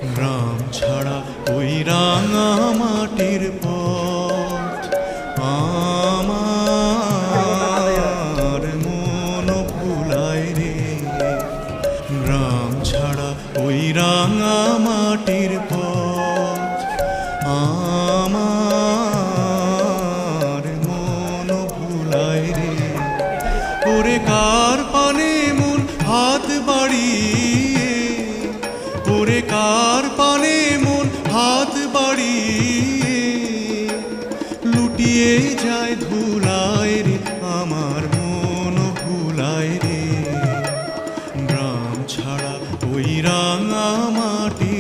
গ্রাম ছাড়া ওই রাঙা মাটির পথ আমার মন ভুলায় রে। গ্রাম ছাড়া ওই রাঙা মাটির পথ আমার মন ভুলায় রে। ওরে কার পানে মন হাত বাড়িয়ে, ওরে কার পানে মন হাত বাড়িয়ে লুটিয়ে যায় ধুলায় রে, আমার মন ভুলায় রে। গ্রাম ছাড়া ওই রাঙা মাটি